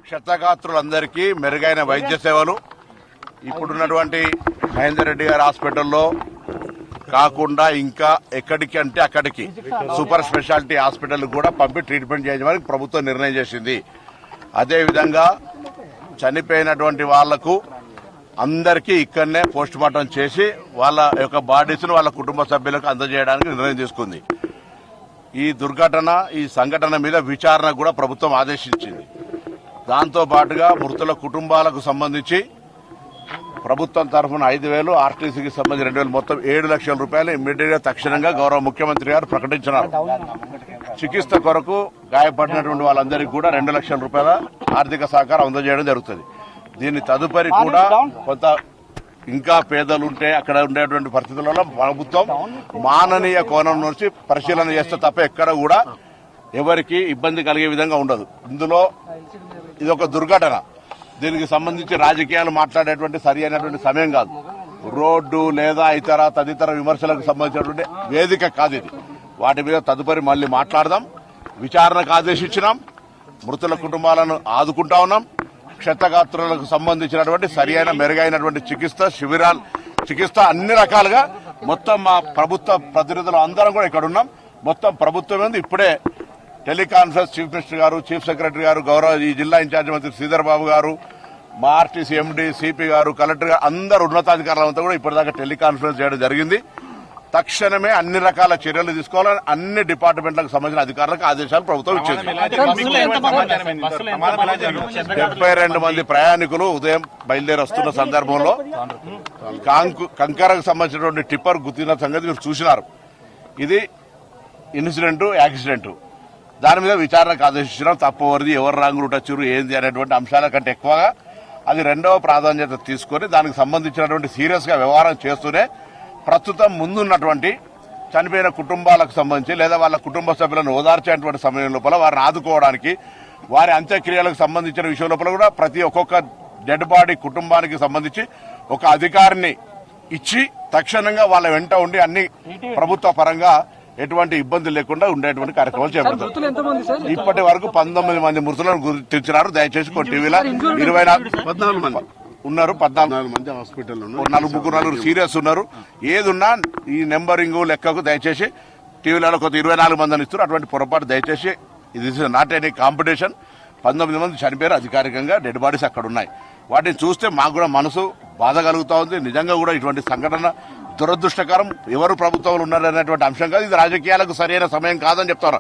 క్షతగాత్రులందరికీ మెరుగైన వైద్య సేవలు ఇప్పుడున్నటువంటి మహేందర్ రెడ్డి గారి హాస్పిటల్లో కాకుండా ఇంకా ఎక్కడికి అంటే అక్కడికి సూపర్ స్పెషాలిటీ హాస్పిటల్ కూడా పంపి ట్రీట్మెంట్ చేయడానికి ప్రభుత్వం నిర్ణయం చేసింది. అదేవిధంగా చనిపోయినటువంటి వాళ్లకు అందరికీ ఇక్కడనే పోస్ట్ మార్టం చేసి వాళ్ళ యొక్క బాడీస్ ను వాళ్ళ కుటుంబ సభ్యులకు అందజేయడానికి నిర్ణయం తీసుకుంది. ఈ దుర్ఘటన ఈ సంఘటన మీద విచారణ కూడా ప్రభుత్వం ఆదేశించింది. దాంతో పాటుగా మృతుల కుటుంబాలకు సంబంధించి ప్రభుత్వం తరఫున 5,000, ఆర్టీసీకి సంబంధించి 2,000, మొత్తం 7 లక్షల రూపాయలు ఇమ్మీడియట్ గా తక్షణంగా గౌరవ ముఖ్యమంత్రి గారు ప్రకటించినారు. చికిత్స కొరకు గాయపడినటువంటి వాళ్ళందరికీ కూడా 2 లక్షల రూపాయల ఆర్థిక సహకారం అందజేయడం జరుగుతుంది. దీని తదుపరి కూడా కొంత ఇంకా పేదలుంటే అక్కడ ఉండేటువంటి పరిస్థితులలో ప్రభుత్వం మాననీయ కోణం నుంచి పరిశీలన చేస్తే తప్ప ఎక్కడ కూడా ఎవరికి ఇబ్బంది కలిగే విధంగా ఉండదు. ఇందులో ఇదొక దుర్ఘటన. దీనికి సంబంధించి రాజకీయాలు మాట్లాడేటువంటి సరి అయినటువంటి సమయం కాదు. రోడ్డు లేదా ఇతర తదితర విమర్శలకు సంబంధించినటువంటి వేదిక కాదు ఇది. వాటి మీద తదుపరి మళ్లీ మాట్లాడదాం. విచారణకు ఆదేశించినాం. మృతుల కుటుంబాలను ఆదుకుంటా ఉన్నాం. క్షతగాత్రులకు సంబంధించినటువంటి సరి అయిన మెరుగైనటువంటి చికిత్స అన్ని రకాలుగా మొత్తం మా ప్రభుత్వ ప్రతినిధులు అందరం కూడా ఇక్కడ ఉన్నాం. మొత్తం ప్రభుత్వం ఇప్పుడే టెలికాన్ఫరెన్స్ చీఫ్ మినిస్టర్ గారు, చీఫ్ సెక్రటరీ గారు, గౌరవ ఈ జిల్లా ఇన్ఛార్జి మంత్రి శ్రీధర్ బాబు గారు, మా ఆర్టీసీ ఎండీ, సిపి గారు, కలెక్టర్ గారు, అందరు ఉన్నతాధికారులంతా కూడా ఇప్పటిదాకా టెలికాన్ఫరెన్స్ చేయడం జరిగింది. తక్షణమే అన్ని రకాల చర్యలు తీసుకోవాలని అన్ని డిపార్ట్మెంట్లకు సంబంధించిన అధికారులకు ఆదేశాలు ప్రభుత్వం ఇచ్చింది. 72 మంది ప్రయాణికులు ఉదయం బయలుదేరి వస్తున్న సందర్భంలో కంకరకు సంబంధించినటువంటి టిప్పర్ గుర్తిన సంగతి మీరు చూసినారు. ఇది ఇన్సిడెంట్, యాక్సిడెంట్. దాని మీద విచారణకు ఆదేశించడం తప్పవరిది, ఎవరు రాంగులు టచ్చురు ఏంది అనేటువంటి అంశాల కంటే ఎక్కువగా అది రెండవ ప్రాధాన్యత తీసుకుని దానికి సంబంధించినటువంటి సీరియస్ గా వ్యవహారం చేస్తూనే ప్రస్తుతం ముందున్నటువంటి చనిపోయిన కుటుంబాలకు సంబంధించి లేదా వాళ్ళ కుటుంబ సభ్యులను ఓదార్చేటువంటి సమయం లోపల వారిని ఆదుకోవడానికి వారి అంత్యక్రియలకు సంబంధించిన విషయం లోపల కూడా ఒక్కొక్క డెడ్ బాడీ కుటుంబానికి సంబంధించి ఒక అధికారిని ఇచ్చి తక్షణంగా వాళ్ళ వెంట ఉండి అన్ని ప్రభుత్వ పరంగా ఎటువంటి ఇబ్బంది లేకుండా ఉండేటువంటి కార్యక్రమాలు చేపడతారు. ఇప్పటి వరకు 19 మంది మృతులను గుర్తించినారు. దయచేసి కొన్ని టీవీలో 14 మంది ఉన్నారు. 14 మంది హాస్పిటల్, 4 సీరియస్ ఉన్నారు. ఏదున్నా ఈ నెంబరింగ్ లెక్కకు దయచేసి టీవీలలో కొంత 24 మందిని ఇస్తారు. అటువంటి పొరపాటు దయచేసి ఇది నాట్ ఎనీ కాంపిటీషన్. 19 మంది చనిపోయారు అధికారికంగా, డెడ్ బాడీస్ అక్కడ ఉన్నాయి. వాటిని చూస్తే మాకు కూడా మనసు బాధ కలుగుతా ఉంది. నిజంగా కూడా ఇటువంటి సంఘటన దురదృష్టకరం. ఎవరు ప్రభుత్వంలో ఉన్నారనేటువంటి అంశం కాదు. ఇది రాజకీయాలకు సరైన సమయం కాదని చెప్తారు.